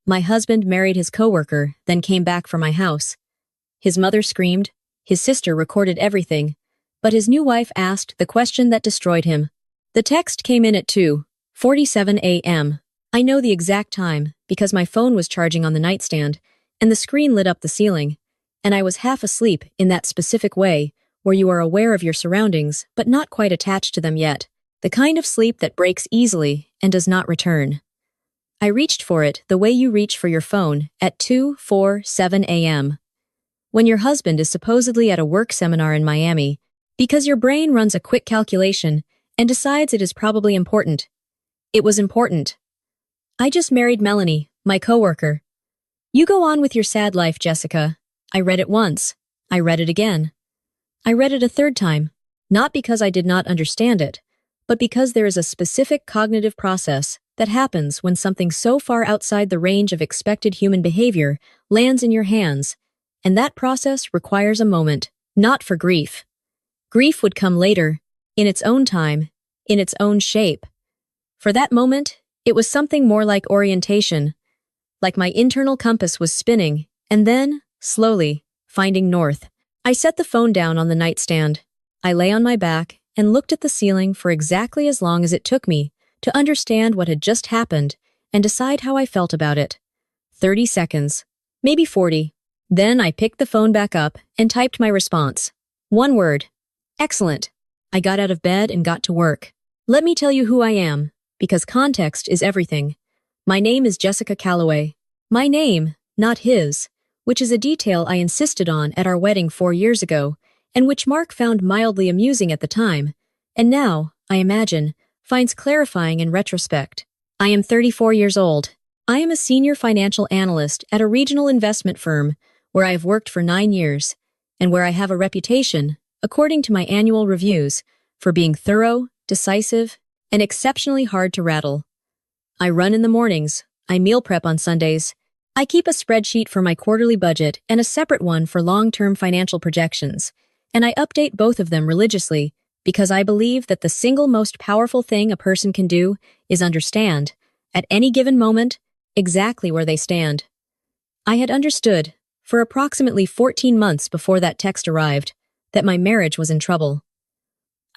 My husband married his coworker, then came back for my house. His mother screamed, his sister recorded everything, but his new wife asked the question that destroyed him. The text came in at 2:47 a.m. I know the exact time because my phone was charging on the nightstand, and the screen lit up the ceiling, and I was half asleep in that specific way where you are aware of your surroundings but not quite attached to them yet, the kind of sleep that breaks easily and does not return. I reached for it the way you reach for your phone at 2:47 a.m. when your husband is supposedly at a work seminar in Miami, because your brain runs a quick calculation and decides it is probably important. It was important. I just married Melanie, my coworker. You go on with your sad life, Jessica. I read it once. I read it again. I read it a third time, not because I did not understand it, but because there is a specific cognitive process that happens when something so far outside the range of expected human behavior lands in your hands, and that process requires a moment, not for grief. Grief would come later, in its own time, in its own shape. For that moment, it was something more like orientation, like my internal compass was spinning, and then, slowly, finding north. I set the phone down on the nightstand. I lay on my back and looked at the ceiling for exactly as long as it took me to understand what had just happened and decide how I felt about it. 30 seconds, maybe 40. Then I picked the phone back up and typed my response. One word. Excellent. I got out of bed and got to work. Let me tell you who I am, because context is everything. My name is Jessica Calloway. My name, not his, which is a detail I insisted on at our wedding 4 years ago, and which Mark found mildly amusing at the time, and now, I imagine, finds clarifying in retrospect. I am 34 years old. I am a senior financial analyst at a regional investment firm where I have worked for 9 years, and where I have a reputation, according to my annual reviews, for being thorough, decisive, and exceptionally hard to rattle. I run in the mornings, I meal prep on Sundays, I keep a spreadsheet for my quarterly budget and a separate one for long-term financial projections, and I update both of them religiously because I believe that the single most powerful thing a person can do is understand, at any given moment, exactly where they stand. I had understood, for approximately 14 months before that text arrived, that my marriage was in trouble.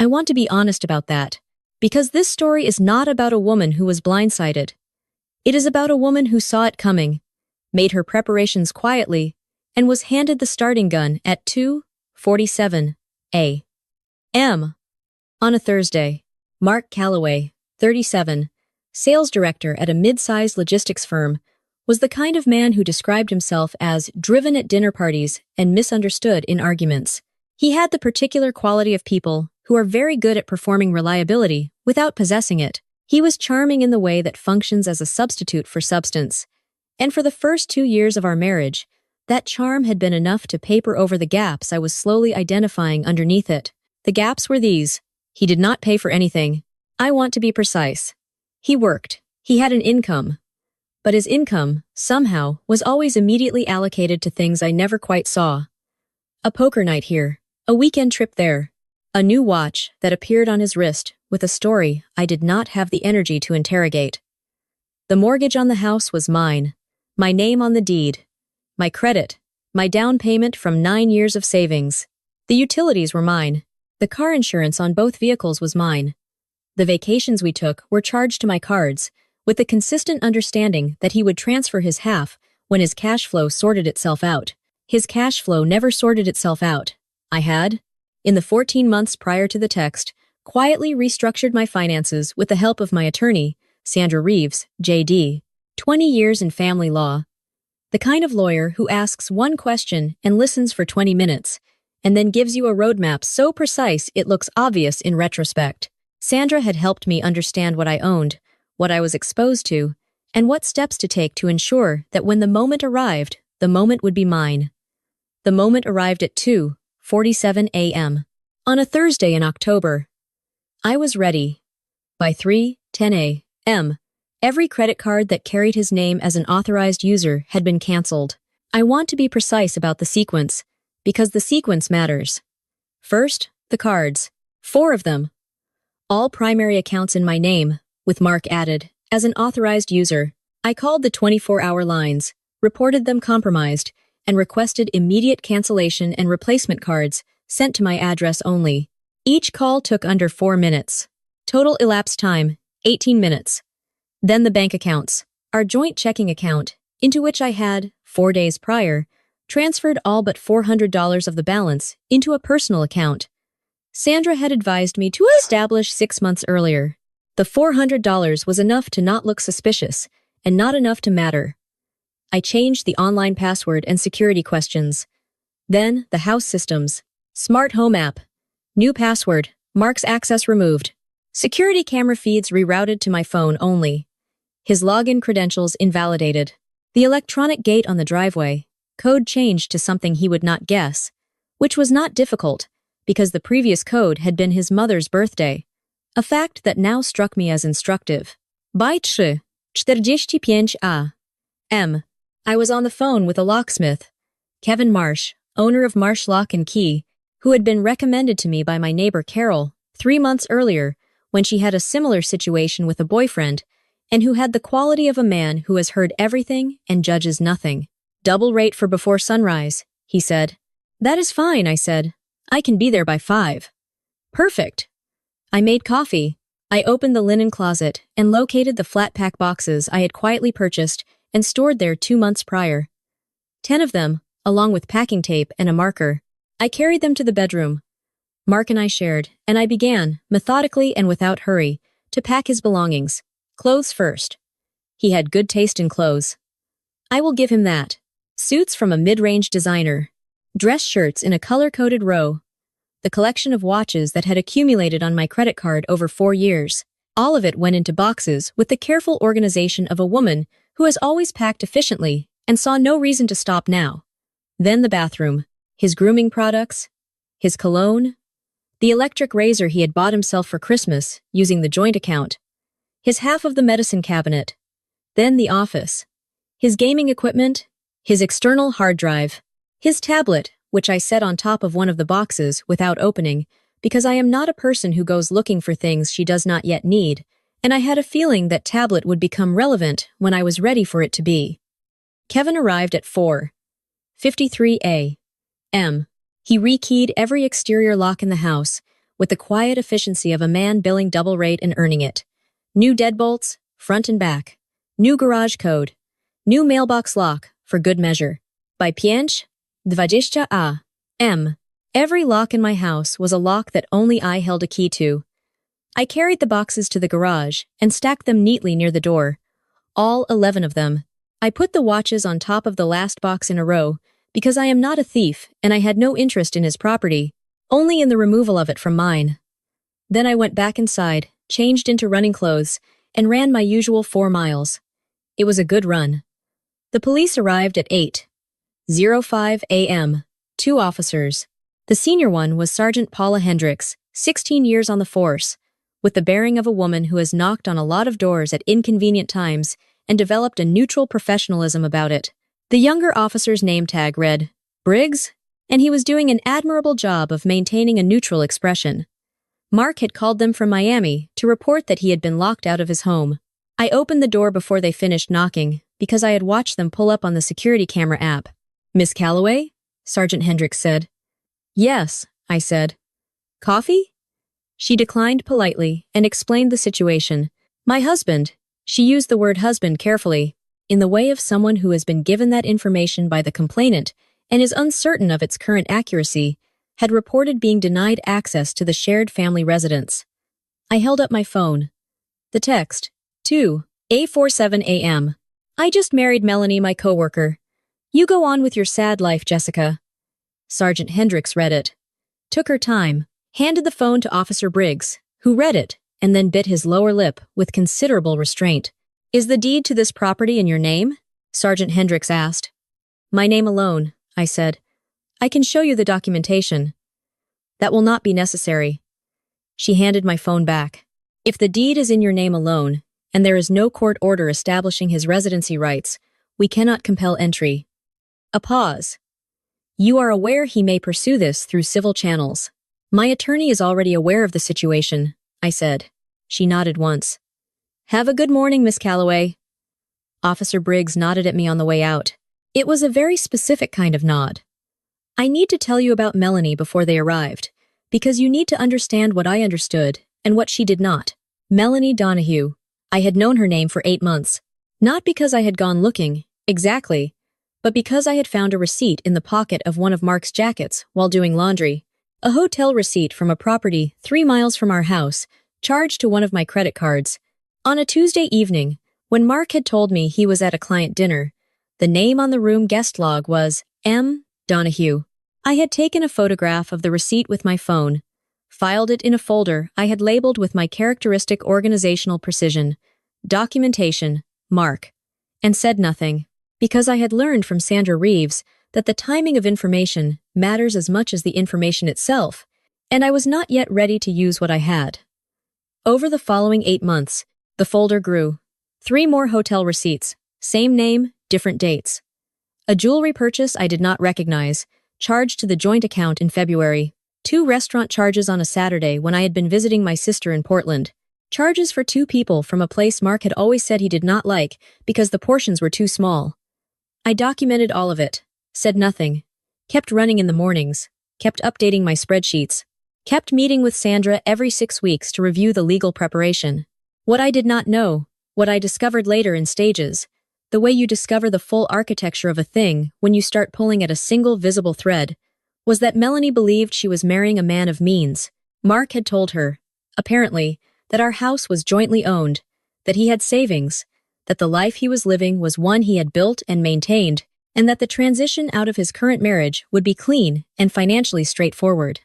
I want to be honest about that, because this story is not about a woman who was blindsided. It is about a woman who saw it coming, made her preparations quietly, and was handed the starting gun at 2:47 a.m. On a Thursday. Mark Calloway, 37, sales director at a mid-sized logistics firm, was the kind of man who described himself as driven at dinner parties and misunderstood in arguments. He had the particular quality of people who are very good at performing reliability without possessing it. He was charming in the way that functions as a substitute for substance. And for the first 2 years of our marriage, that charm had been enough to paper over the gaps I was slowly identifying underneath it. The gaps were these. He did not pay for anything. I want to be precise. He worked. He had an income. But his income, somehow, was always immediately allocated to things I never quite saw. A poker night here, a weekend trip there, a new watch that appeared on his wrist with a story I did not have the energy to interrogate. The mortgage on the house was mine, my name on the deed, my credit, my down payment from 9 years of savings. The utilities were mine. The car insurance on both vehicles was mine. The vacations we took were charged to my cards, with the consistent understanding that he would transfer his half when his cash flow sorted itself out. His cash flow never sorted itself out. I had, in the 14 months prior to the text, quietly restructured my finances with the help of my attorney, Sandra Reeves, J.D., 20 years in family law. The kind of lawyer who asks one question and listens for 20 minutes, and then gives you a roadmap so precise it looks obvious in retrospect. Sandra had helped me understand what I owned, what I was exposed to, and what steps to take to ensure that when the moment arrived, the moment would be mine. The moment arrived at 2:47 a.m. on a Thursday in October. I was ready. By 3:10 a.m., every credit card that carried his name as an authorized user had been canceled. I want to be precise about the sequence, because the sequence matters. First, the cards. 4 of them. All primary accounts in my name, with Mark added, as an authorized user. I called the 24-hour lines, reported them compromised, and requested immediate cancellation and replacement cards sent to my address only. Each call took under 4 minutes. Total elapsed time, 18 minutes. Then the bank accounts, our joint checking account, into which I had, 4 days prior, transferred all but $400 of the balance into a personal account. Sandra had advised me to establish 6 months earlier. The $400 was enough to not look suspicious, and not enough to matter. I changed the online password and security questions. Then, the house systems. Smart home app. New password. Mark's access removed. Security camera feeds rerouted to my phone only. His login credentials invalidated. The electronic gate on the driveway. Code changed to something he would not guess, which was not difficult, because the previous code had been his mother's birthday. A fact that now struck me as instructive. By 3:45 a.m. I was on the phone with a locksmith, Kevin Marsh, owner of Marsh Lock and Key, who had been recommended to me by my neighbor Carol 3 months earlier when she had a similar situation with a boyfriend, and who had the quality of a man who has heard everything and judges nothing. Double rate for before sunrise, he said. That is fine, I said. I can be there by 5. Perfect. I made coffee. I opened the linen closet and located the flat pack boxes I had quietly purchased and stored there 2 months prior. 10 of them, along with packing tape and a marker. I carried them to the bedroom. Mark and I shared, and I began, methodically and without hurry, to pack his belongings. Clothes first. He had good taste in clothes. I will give him that. Suits from a mid-range designer. Dress shirts in a color-coded row. The collection of watches that had accumulated on my credit card over 4 years. All of it went into boxes with the careful organization of a woman who has always packed efficiently and saw no reason to stop now. Then the bathroom. His grooming products. His cologne. The electric razor he had bought himself for Christmas using the joint account. His half of the medicine cabinet. Then the office. His gaming equipment. His external hard drive. His tablet, which I set on top of one of the boxes without opening, because I am not a person who goes looking for things she does not yet need, and I had a feeling that tablet would become relevant when I was ready for it to be. Kevin arrived at 4:53 a.m. He rekeyed every exterior lock in the house, with the quiet efficiency of a man billing double rate and earning it. New deadbolts, front and back. New garage code. New mailbox lock, for good measure. By 5:20 a.m. Every lock in my house was a lock that only I held a key to. I carried the boxes to the garage and stacked them neatly near the door. All 11 of them. I put the watches on top of the last box in a row because I am not a thief and I had no interest in his property, only in the removal of it from mine. Then I went back inside, changed into running clothes, and ran my usual 4 miles. It was a good run. The police arrived at 8:05 a.m. 2 officers. The senior one was Sergeant Paula Hendricks, 16 years on the force, with the bearing of a woman who has knocked on a lot of doors at inconvenient times and developed a neutral professionalism about it. The younger officer's name tag read, Briggs, and he was doing an admirable job of maintaining a neutral expression. Mark had called them from Miami to report that he had been locked out of his home. I opened the door before they finished knocking because I had watched them pull up on the security camera app. Miss Calloway? Sergeant Hendricks said. Yes, I said. Coffee? She declined politely and explained the situation. My husband, she used the word husband carefully, in the way of someone who has been given that information by the complainant and is uncertain of its current accuracy, had reported being denied access to the shared family residence. I held up my phone. The text, 2:47 a.m. I just married Melanie, my coworker. You go on with your sad life, Jessica. Sergeant Hendricks read it, took her time, handed the phone to Officer Briggs, who read it, and then bit his lower lip with considerable restraint. Is the deed to this property in your name? Sergeant Hendricks asked. My name alone, I said. I can show you the documentation. That will not be necessary. She handed my phone back. If the deed is in your name alone, and there is no court order establishing his residency rights, we cannot compel entry. A pause. You are aware he may pursue this through civil channels. My attorney is already aware of the situation, I said. She nodded once. Have a good morning, Miss Calloway. Officer Briggs nodded at me on the way out. It was a very specific kind of nod. I need to tell you about Melanie before they arrived, because you need to understand what I understood and what she did not. Melanie Donahue. I had known her name for 8 months. Not because I had gone looking, exactly, but because I had found a receipt in the pocket of one of Mark's jackets while doing laundry. A hotel receipt from a property 3 miles from our house, charged to one of my credit cards. On a Tuesday evening, when Mark had told me he was at a client dinner, the name on the room guest log was M. Donahue. I had taken a photograph of the receipt with my phone, filed it in a folder I had labeled with my characteristic organizational precision, Documentation, Mark, and said nothing, because I had learned from Sandra Reeves that the timing of information matters as much as the information itself, and I was not yet ready to use what I had. Over the following 8 months, the folder grew. 3 more hotel receipts, same name, different dates. A jewelry purchase I did not recognize, charged to the joint account in February. 2 restaurant charges on a Saturday when I had been visiting my sister in Portland. Charges for 2 people from a place Mark had always said he did not like because the portions were too small. I documented all of it, said nothing, kept running in the mornings, kept updating my spreadsheets, kept meeting with Sandra every 6 weeks to review the legal preparation. What I did not know, what I discovered later in stages, the way you discover the full architecture of a thing when you start pulling at a single visible thread, was that Melanie believed she was marrying a man of means. Mark had told her, apparently, that our house was jointly owned, that he had savings, that the life he was living was one he had built and maintained, and that the transition out of his current marriage would be clean and financially straightforward.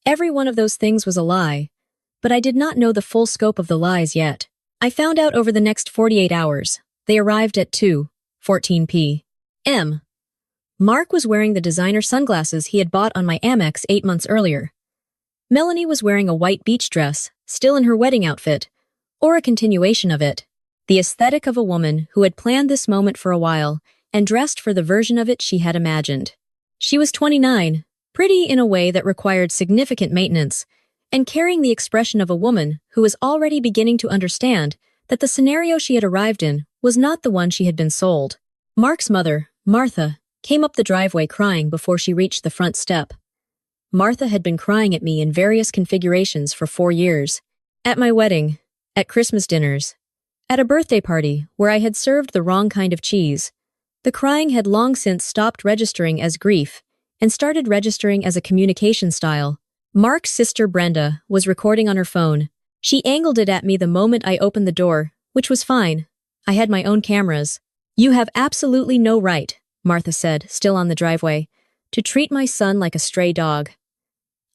Every one of those things was a lie, but I did not know the full scope of the lies yet. I found out over the next 48 hours. They arrived at 2:14 p.m. Mark was wearing the designer sunglasses he had bought on my Amex 8 months earlier. Melanie was wearing a white beach dress, still in her wedding outfit, or a continuation of it. The aesthetic of a woman who had planned this moment for a while and dressed for the version of it she had imagined. She was 29, pretty in a way that required significant maintenance, and carrying the expression of a woman who was already beginning to understand that the scenario she had arrived in was not the one she had been sold. Mark's mother, Martha, came up the driveway crying before she reached the front step. Martha had been crying at me in various configurations for 4 years. At my wedding, at Christmas dinners, at a birthday party where I had served the wrong kind of cheese. The crying had long since stopped registering as grief and started registering as a communication style. Mark's sister Brenda was recording on her phone. She angled it at me the moment I opened the door, which was fine. I had my own cameras. "You have absolutely no right," Martha said, still on the driveway, "to treat my son like a stray dog."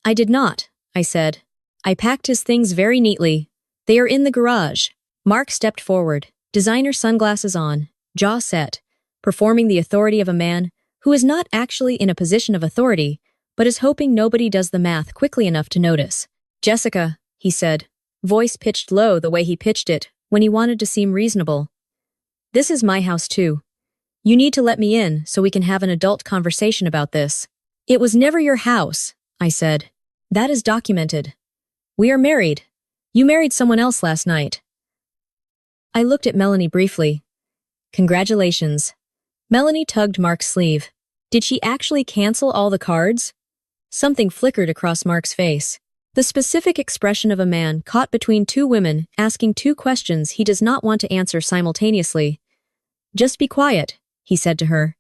"I did not," I said. "I packed his things very neatly. They are in the garage." Mark stepped forward, designer sunglasses on, jaw set, performing the authority of a man who is not actually in a position of authority, but is hoping nobody does the math quickly enough to notice. "Jessica," he said, voice pitched low the way he pitched it when he wanted to seem reasonable. "This is my house too. You need to let me in so we can have an adult conversation about this." "It was never your house," I said. "That is documented. We are married. You married someone else last night." I looked at Melanie briefly. "Congratulations." Melanie tugged Mark's sleeve. "Did she actually cancel all the cards?" Something flickered across Mark's face. The specific expression of a man caught between 2 women asking 2 questions he does not want to answer simultaneously. "Just be quiet," he said to her.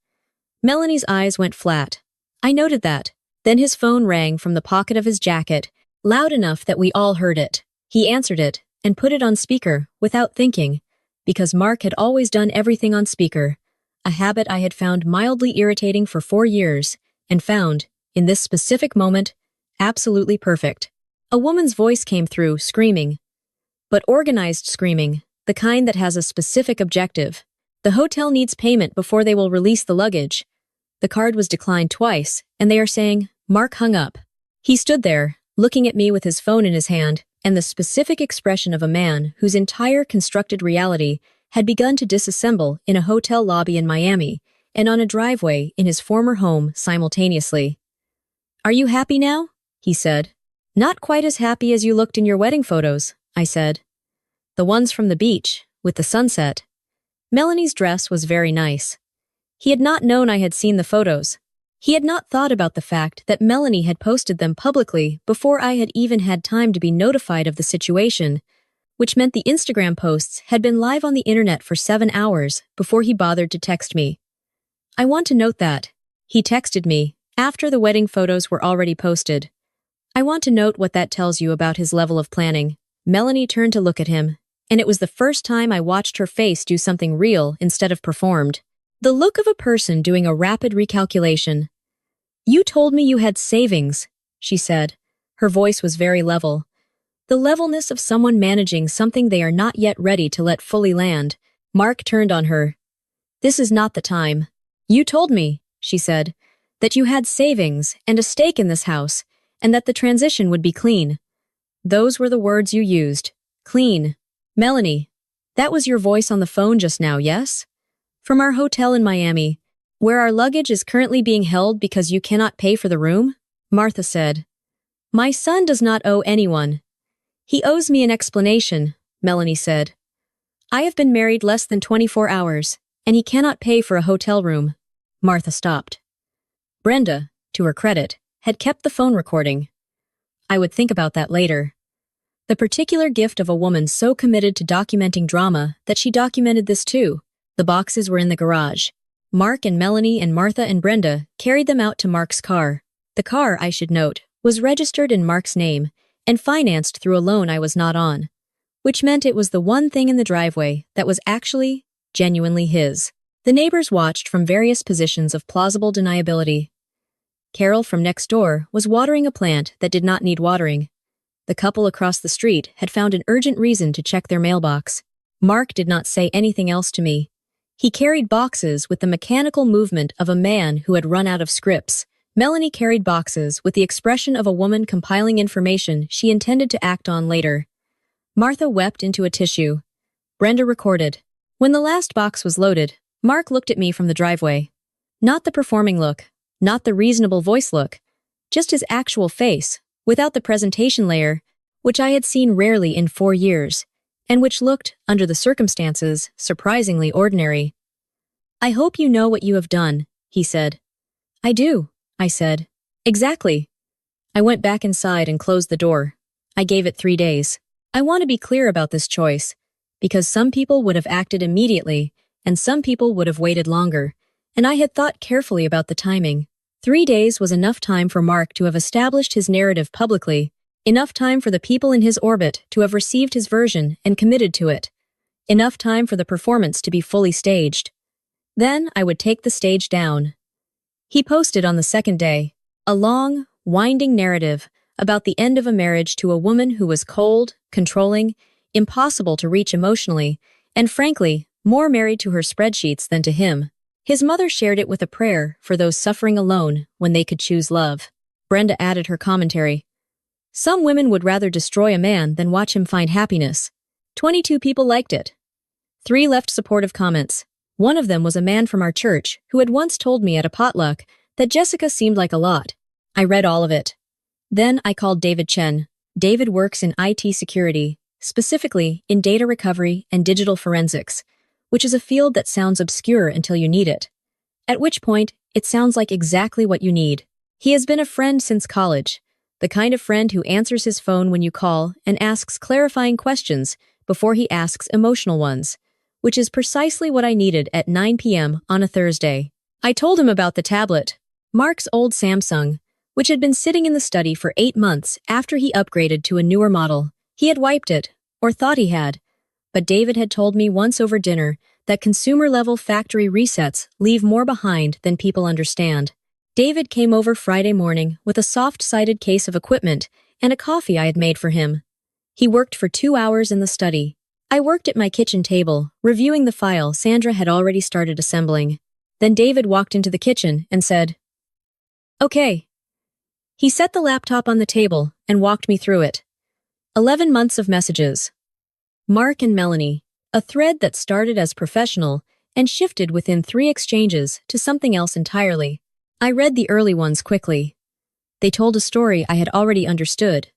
Melanie's eyes went flat. I noted that. Then his phone rang from the pocket of his jacket, loud enough that we all heard it. He answered it and put it on speaker without thinking, because Mark had always done everything on speaker, a habit I had found mildly irritating for 4 years, and found, in this specific moment, absolutely perfect. A woman's voice came through, screaming. But organized screaming, the kind that has a specific objective. "The hotel needs payment before they will release the luggage." The card was declined twice, and they are saying, Mark hung up. He stood there, looking at me with his phone in his hand, and the specific expression of a man whose entire constructed reality had begun to disassemble in a hotel lobby in Miami and on a driveway in his former home simultaneously. "Are you happy now?" he said. "Not quite as happy as you looked in your wedding photos," I said. "The ones from the beach, with the sunset." Melanie's dress was very nice. He had not known I had seen the photos. He had not thought about the fact that Melanie had posted them publicly before I had even had time to be notified of the situation, which meant the Instagram posts had been live on the internet for 7 hours before he bothered to text me. I want to note that. He texted me after the wedding photos were already posted. I want to note what that tells you about his level of planning. Melanie turned to look at him, and it was the first time I watched her face do something real instead of performed. The look of a person doing a rapid recalculation. "You told me you had savings," she said. Her voice was very level. The levelness of someone managing something they are not yet ready to let fully land. Mark turned on her. "This is not the time. You told me," she said, "that you had savings and a stake in this house, and that the transition would be clean. Those were the words you used. Clean. Melanie, that was your voice on the phone just now, yes? From our hotel in Miami, where our luggage is currently being held because you cannot pay for the room?" Martha said. "My son does not owe anyone. He owes me an explanation," Melanie said. "I have been married less than 24 hours, and he cannot pay for a hotel room." Martha stopped. Brenda, to her credit, had kept the phone recording. I would think about that later. The particular gift of a woman so committed to documenting drama that she documented this too. The boxes were in the garage. Mark and Melanie and Martha and Brenda carried them out to Mark's car. The car, I should note, was registered in Mark's name and financed through a loan I was not on, which meant it was the one thing in the driveway that was actually, genuinely his. The neighbors watched from various positions of plausible deniability. Carol from next door was watering a plant that did not need watering. The couple across the street had found an urgent reason to check their mailbox. Mark did not say anything else to me. He carried boxes with the mechanical movement of a man who had run out of scripts. Melanie carried boxes with the expression of a woman compiling information she intended to act on later. Martha wept into a tissue. Brenda recorded. When the last box was loaded, Mark looked at me from the driveway. Not the performing look, not the reasonable voice look, just his actual face, without the presentation layer, which I had seen rarely in 4 years, and which looked, under the circumstances, surprisingly ordinary. "I hope you know what you have done," he said. "I do," I said. "Exactly." I went back inside and closed the door. I gave it 3 days. I want to be clear about this choice, because some people would have acted immediately, and some people would have waited longer, and I had thought carefully about the timing. 3 days was enough time for Mark to have established his narrative publicly, enough time for the people in his orbit to have received his version and committed to it, enough time for the performance to be fully staged. Then I would take the stage down. He posted on the second day, a long, winding narrative about the end of a marriage to a woman who was cold, controlling, impossible to reach emotionally, and frankly, more married to her spreadsheets than to him. His mother shared it with a prayer for those suffering alone when they could choose love. Brenda added her commentary. "Some women would rather destroy a man than watch him find happiness." 22 people liked it. 3 left supportive comments. One of them was a man from our church who had once told me at a potluck that Jessica seemed like a lot. I read all of it. Then I called David Chen. David works in IT security, specifically in data recovery and digital forensics, which is a field that sounds obscure until you need it. At which point, it sounds like exactly what you need. He has been a friend since college, the kind of friend who answers his phone when you call and asks clarifying questions before he asks emotional ones, which is precisely what I needed at 9 p.m. on a Thursday. I told him about the tablet, Mark's old Samsung, which had been sitting in the study for 8 months after he upgraded to a newer model. He had wiped it, or thought he had, but David had told me once over dinner that consumer-level factory resets leave more behind than people understand. David came over Friday morning with a soft-sided case of equipment and a coffee I had made for him. He worked for 2 hours in the study. I worked at my kitchen table, reviewing the file Sandra had already started assembling. Then David walked into the kitchen and said, "Okay." He set the laptop on the table and walked me through it. 11 months of messages. Mark and Melanie, a thread that started as professional and shifted within 3 exchanges to something else entirely. I read the early ones quickly. They told a story I had already understood.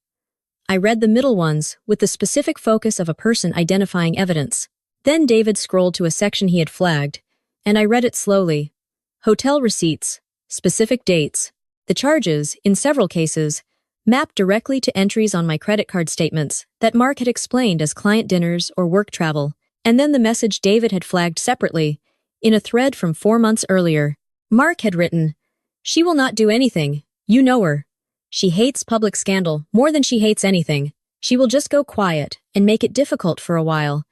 I read the middle ones with the specific focus of a person identifying evidence. Then David scrolled to a section he had flagged, and I read it slowly. Hotel receipts, specific dates. The charges, in several cases, mapped directly to entries on my credit card statements that Mark had explained as client dinners or work travel, and then the message David had flagged separately, in a thread from 4 months earlier. Mark had written, "She will not do anything. You know her. She hates public scandal more than she hates anything. She will just go quiet and make it difficult for a while,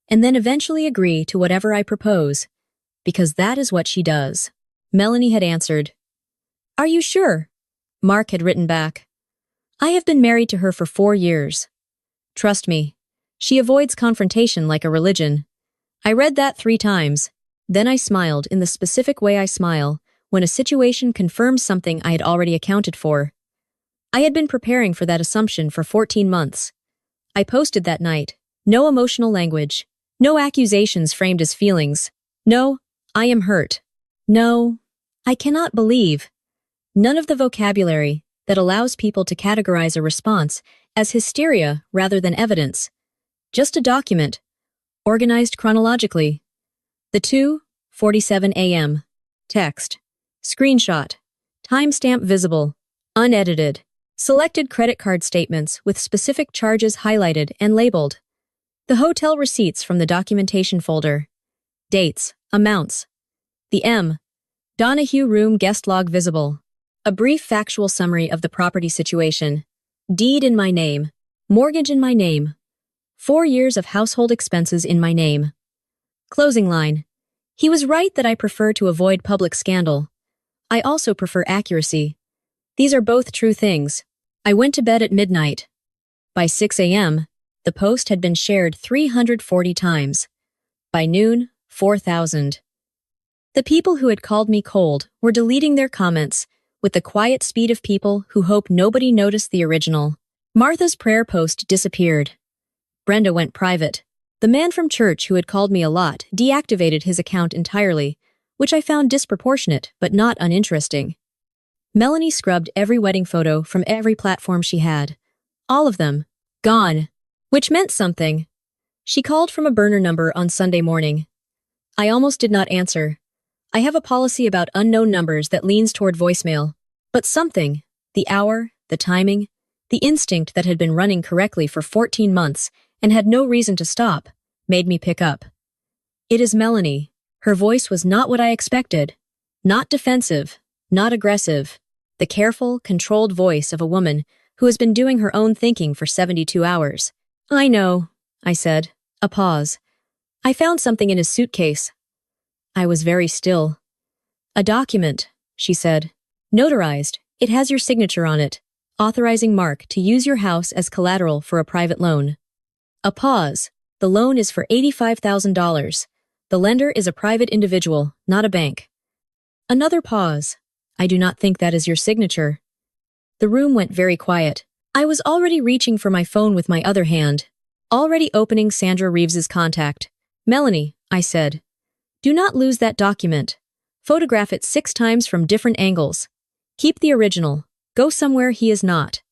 and then eventually agree to whatever I propose, because that is what she does." Melanie had answered. "Are you sure?" Mark had written back. "I have been married to her for 4 years. Trust me, she avoids confrontation like a religion." I read that 3 times. Then I smiled in the specific way I smile when a situation confirms something I had already accounted for. I had been preparing for that assumption for 14 months. I posted that night. No emotional language. No accusations framed as feelings. No, I am hurt. No, I cannot believe. None of the vocabulary that allows people to categorize a response as hysteria rather than evidence. Just a document, organized chronologically. The 2:47 a.m. Text. Screenshot. Timestamp visible. Unedited. Selected credit card statements with specific charges highlighted and labeled. The hotel receipts from the documentation folder. Dates. Amounts. The M. Donahue Room guest log visible. A brief factual summary of the property situation. Deed in my name. Mortgage in my name. 4 years of household expenses in my name. Closing line. He was right that I prefer to avoid public scandal. I also prefer accuracy. These are both true things. I went to bed at midnight. By 6 a.m., the post had been shared 340 times. By noon, 4,000. The people who had called me cold were deleting their comments with the quiet speed of people who hope nobody noticed the original. Martha's prayer post disappeared. Brenda went private. The man from church who had called me a lot deactivated his account entirely, which I found disproportionate but not uninteresting. Melanie scrubbed every wedding photo from every platform she had. All of them. Gone. Which meant something. She called from a burner number on Sunday morning. I almost did not answer. I have a policy about unknown numbers that leans toward voicemail. But something, the hour, the timing, the instinct that had been running correctly for 14 months and had no reason to stop, made me pick up. It is Melanie. Her voice was not what I expected. Not defensive, not aggressive. The careful, controlled voice of a woman who has been doing her own thinking for 72 hours. "I know," I said. A pause. "I found something in his suitcase." I was very still. "A document," she said. "Notarized. It has your signature on it, authorizing Mark to use your house as collateral for a private loan." A pause. "The loan is for $85,000. The lender is a private individual, not a bank." Another pause. "I do not think that is your signature." The room went very quiet. I was already reaching for my phone with my other hand, already opening Sandra Reeves's contact. "Melanie," I said, "do not lose that document. Photograph it 6 times from different angles. Keep the original. Go somewhere he is not.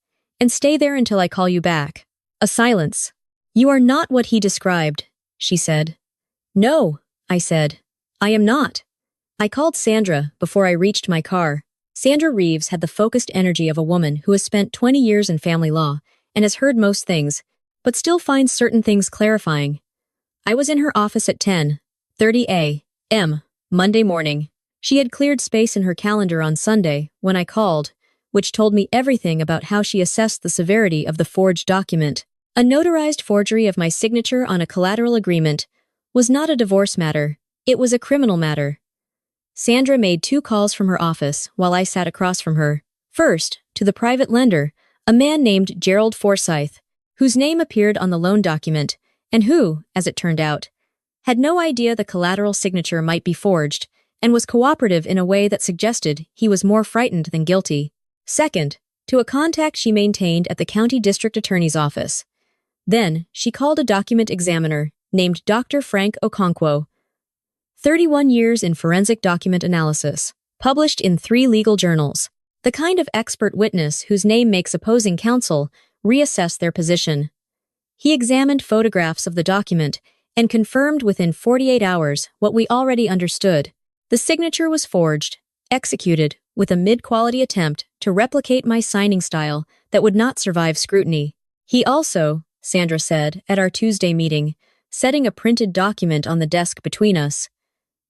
And stay there until I call you back." A silence. "You are not what he described," she said. "No," I said. "I am not." I called Sandra before I reached my car. Sandra Reeves had the focused energy of a woman who has spent 20 years in family law and has heard most things, but still finds certain things clarifying. I was in her office at 10:30 a.m. Monday morning. She had cleared space in her calendar on Sunday when I called, which told me everything about how she assessed the severity of the forged document. A notarized forgery of my signature on a collateral agreement was not a divorce matter, it was a criminal matter. Sandra made 2 calls from her office while I sat across from her. First, to the private lender, a man named Gerald Forsyth, whose name appeared on the loan document, and who, as it turned out, had no idea the collateral signature might be forged, and was cooperative in a way that suggested he was more frightened than guilty. Second, to a contact she maintained at the county district attorney's office. Then, she called a document examiner named Dr. Frank Okonkwo. 31 years in forensic document analysis, published in 3 legal journals. The kind of expert witness whose name makes opposing counsel reassess their position. He examined photographs of the document and confirmed within 48 hours what we already understood. The signature was forged, executed, with a mid-quality attempt to replicate my signing style that would not survive scrutiny. He also, Sandra said at our Tuesday meeting, setting a printed document on the desk between us,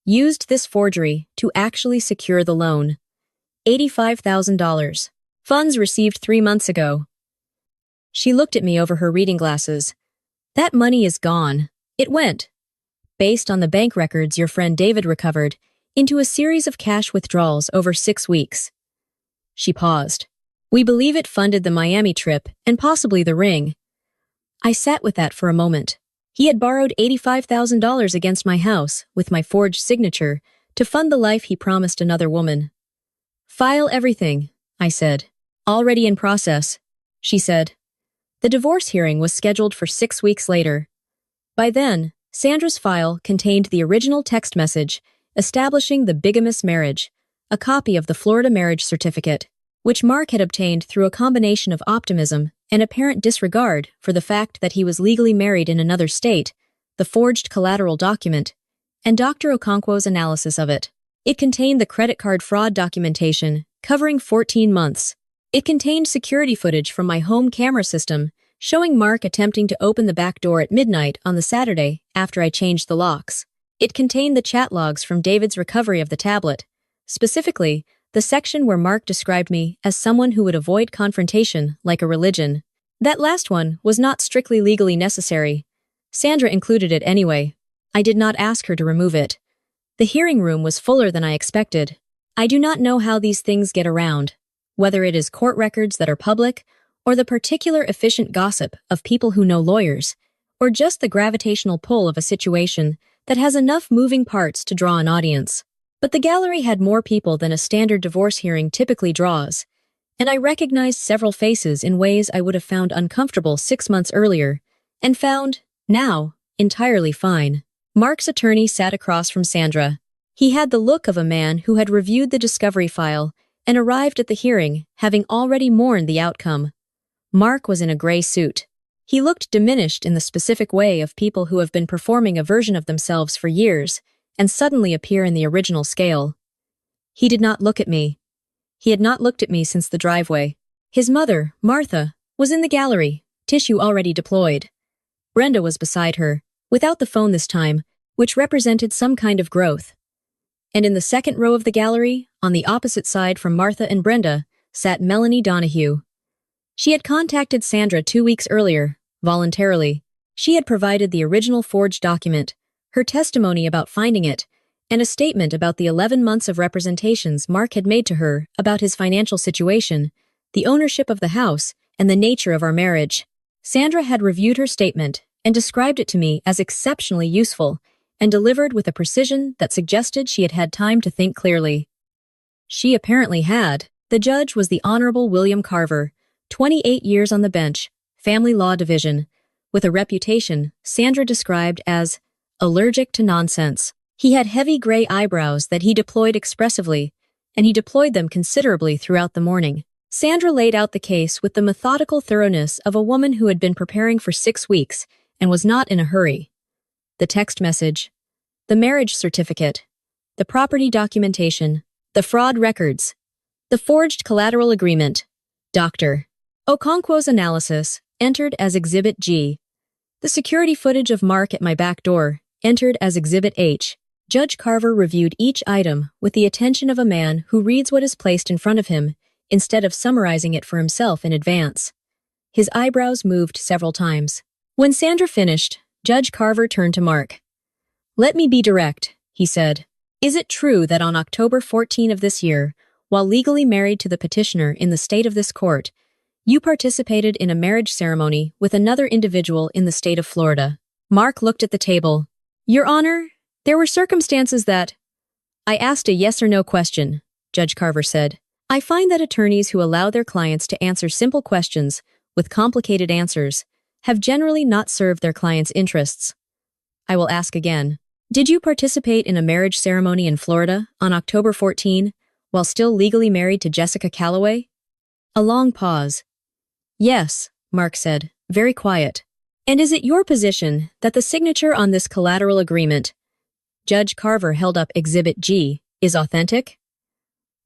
used this forgery to actually secure the loan. $85,000. Funds received 3 months ago. She looked at me over her reading glasses. That money is gone. It went, based on the bank records your friend David recovered, into a series of cash withdrawals over 6 weeks. She paused. We believe it funded the Miami trip and possibly the ring. I sat with that for a moment. He had borrowed $85,000 against my house, with my forged signature, to fund the life he promised another woman. File everything, I said. Already in process, she said. The divorce hearing was scheduled for 6 weeks later. By then, Sandra's file contained the original text message establishing the bigamous marriage, a copy of the Florida marriage certificate, which Mark had obtained through a combination of optimism and apparent disregard for the fact that he was legally married in another state, the forged collateral document, and Dr. Okonkwo's analysis of it. It contained the credit card fraud documentation, covering 14 months. It contained security footage from my home camera system, showing Mark attempting to open the back door at midnight on the Saturday after I changed the locks. It contained the chat logs from David's recovery of the tablet, specifically, the section where Mark described me as someone who would avoid confrontation like a religion. That last one was not strictly legally necessary. Sandra included it anyway. I did not ask her to remove it. The hearing room was fuller than I expected. I do not know how these things get around, whether it is court records that are public, or the particular efficient gossip of people who know lawyers, or just the gravitational pull of a situation that has enough moving parts to draw an audience. But the gallery had more people than a standard divorce hearing typically draws, and I recognized several faces in ways I would have found uncomfortable 6 months earlier, and found, now, entirely fine. Mark's attorney sat across from Sandra. He had the look of a man who had reviewed the discovery file and arrived at the hearing having already mourned the outcome. Mark was in a gray suit. He looked diminished in the specific way of people who have been performing a version of themselves for years and suddenly appear in the original scale. He did not look at me. He had not looked at me since the driveway. His mother, Martha, was in the gallery, tissue already deployed. Brenda was beside her, without the phone this time, which represented some kind of growth. And in the second row of the gallery, on the opposite side from Martha and Brenda, sat Melanie Donahue. She had contacted Sandra 2 weeks earlier, voluntarily. She had provided the original forged document, her testimony about finding it, and a statement about the 11 months of representations Mark had made to her about his financial situation, the ownership of the house, and the nature of our marriage. Sandra had reviewed her statement and described it to me as exceptionally useful and delivered with a precision that suggested she had had time to think clearly. She apparently had. The judge was the Honorable William Carver, 28 years on the bench, Family Law Division, with a reputation Sandra described as allergic to nonsense. He had heavy gray eyebrows that he deployed expressively, and he deployed them considerably throughout the morning. Sandra laid out the case with the methodical thoroughness of a woman who had been preparing for 6 weeks and was not in a hurry. The text message, the marriage certificate, the property documentation, the fraud records, the forged collateral agreement, Dr. Okonkwo's analysis, entered as Exhibit G. The security footage of Mark at my back door, entered as Exhibit H. Judge Carver reviewed each item with the attention of a man who reads what is placed in front of him, instead of summarizing it for himself in advance. His eyebrows moved several times. When Sandra finished, Judge Carver turned to Mark. "Let me be direct," he said. "Is it true that on October 14 of this year, while legally married to the petitioner in the state of this court, you participated in a marriage ceremony with another individual in the state of Florida?" Mark looked at the table. "Your Honor, there were circumstances that—" "I asked a yes or no question," Judge Carver said. "I find that attorneys who allow their clients to answer simple questions with complicated answers have generally not served their clients' interests. I will ask again. Did you participate in a marriage ceremony in Florida on October 14 while still legally married to Jessica Calloway?" A long pause. "Yes," Mark said, very quiet. And is it your position that the signature on this collateral agreement, Judge Carver held up Exhibit G, is authentic?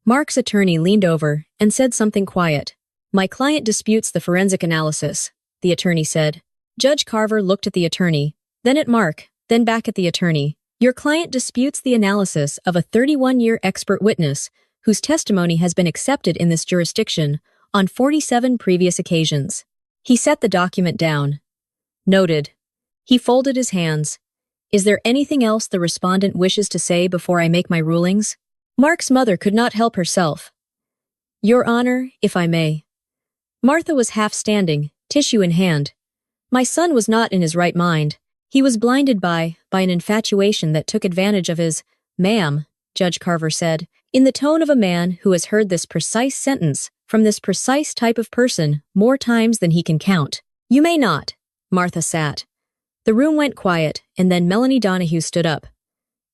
Mark's attorney leaned over and said something quiet. My client disputes the forensic analysis, the attorney said. Judge Carver looked at the attorney, then at Mark, then back at the attorney. Your client disputes the analysis of a 31-year expert witness whose testimony has been accepted in this jurisdiction on 47 previous occasions. He set the document down. Noted. He folded his hands. Is there anything else the respondent wishes to say before I make my rulings? Mark's mother could not help herself. Your Honor, if I may. Martha was half standing, tissue in hand. My son was not in his right mind. He was blinded by an infatuation that took advantage of his, ma'am, Judge Carver said, in the tone of a man who has heard this precise sentence from this precise type of person more times than he can count. You may not. Martha sat. The room went quiet, and then Melanie Donahue stood up.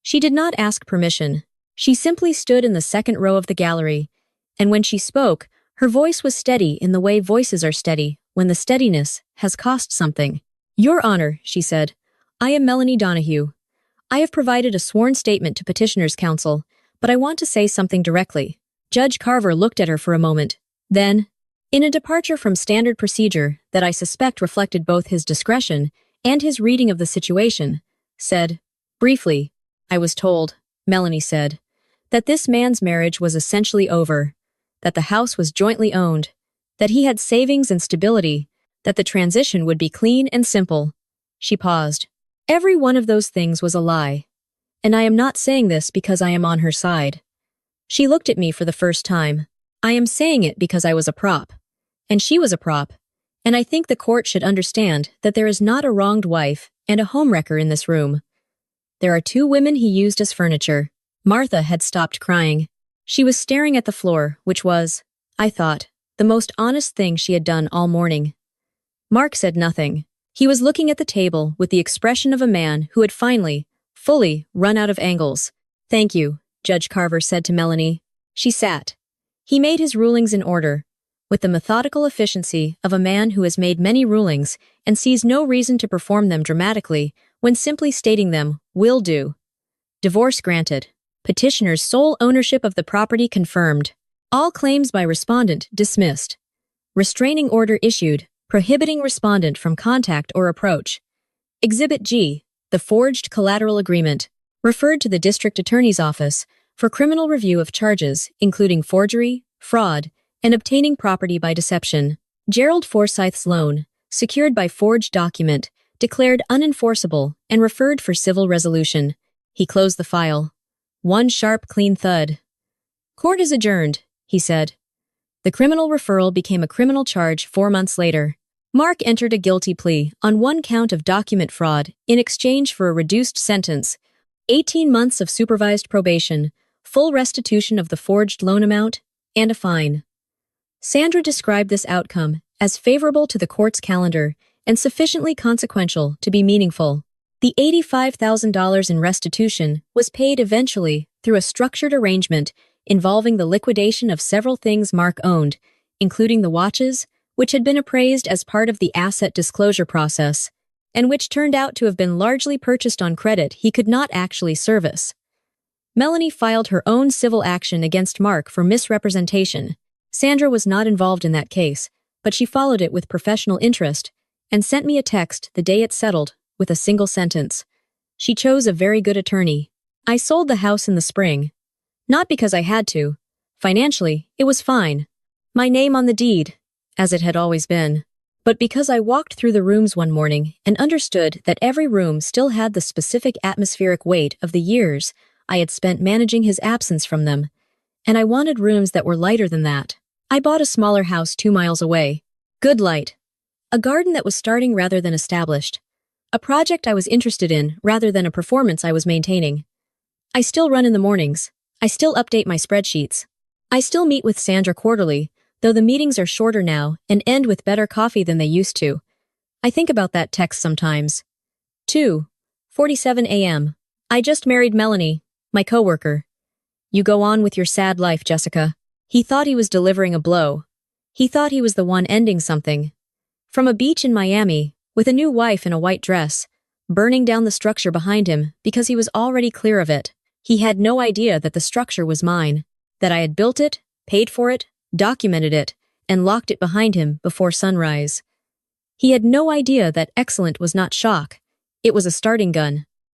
She did not ask permission. She simply stood in the second row of the gallery, and when she spoke, her voice was steady in the way voices are steady when the steadiness has cost something. Your Honor, she said, I am Melanie Donahue. I have provided a sworn statement to Petitioner's Counsel, but I want to say something directly. Judge Carver looked at her for a moment. Then, in a departure from standard procedure that I suspect reflected both his discretion and his reading of the situation, said, briefly, I was told, Melanie said, that this man's marriage was essentially over, that the house was jointly owned, that he had savings and stability, that the transition would be clean and simple. She paused. Every one of those things was a lie. And I am not saying this because I am on her side. She looked at me for the first time. I am saying it because I was a prop. And she was a prop. And I think the court should understand that there is not a wronged wife and a homewrecker in this room. There are two women he used as furniture. Martha had stopped crying. She was staring at the floor, which was, I thought, the most honest thing she had done all morning. Mark said nothing. He was looking at the table with the expression of a man who had finally, fully, run out of angles. Thank you, Judge Carver said to Melanie. She sat. He made his rulings in order, with the methodical efficiency of a man who has made many rulings and sees no reason to perform them dramatically when simply stating them will do. Divorce granted. Petitioner's sole ownership of the property confirmed. All claims by respondent dismissed. Restraining order issued, prohibiting respondent from contact or approach. Exhibit G, the forged collateral agreement, referred to the district attorney's office for criminal review of charges, including forgery, fraud, and obtaining property by deception. Gerald Forsyth's loan, secured by forged document, declared unenforceable and referred for civil resolution. He closed the file. One sharp, clean thud. Court is adjourned, he said. The criminal referral became a criminal charge 4 months later. Mark entered a guilty plea on one count of document fraud in exchange for a reduced sentence, 18 months of supervised probation, full restitution of the forged loan amount, and a fine. Sandra described this outcome as favorable to the court's calendar and sufficiently consequential to be meaningful. The $85,000 in restitution was paid eventually through a structured arrangement involving the liquidation of several things Mark owned, including the watches, which had been appraised as part of the asset disclosure process, and which turned out to have been largely purchased on credit he could not actually service. Melanie filed her own civil action against Mark for misrepresentation. Sandra was not involved in that case, but she followed it with professional interest and sent me a text the day it settled with a single sentence. She chose a very good attorney. I sold the house in the spring. Not because I had to. Financially, it was fine. My name on the deed, as it had always been. But because I walked through the rooms one morning and understood that every room still had the specific atmospheric weight of the years I had spent managing his absence from them, and I wanted rooms that were lighter than that. I bought a smaller house 2 miles away. Good light. A garden that was starting rather than established. A project I was interested in rather than a performance I was maintaining. I still run in the mornings. I still update my spreadsheets. I still meet with Sandra quarterly, though the meetings are shorter now and end with better coffee than they used to. I think about that text sometimes. 2:47 a.m. I just married Melanie, my coworker. You go on with your sad life, Jessica. He thought he was delivering a blow. He thought he was the one ending something. From a beach in Miami, with a new wife in a white dress, burning down the structure behind him because he was already clear of it. He had no idea that the structure was mine, that I had built it, paid for it, documented it, and locked it behind him before sunrise. He had no idea that excellent was not shock. It was a starting gun.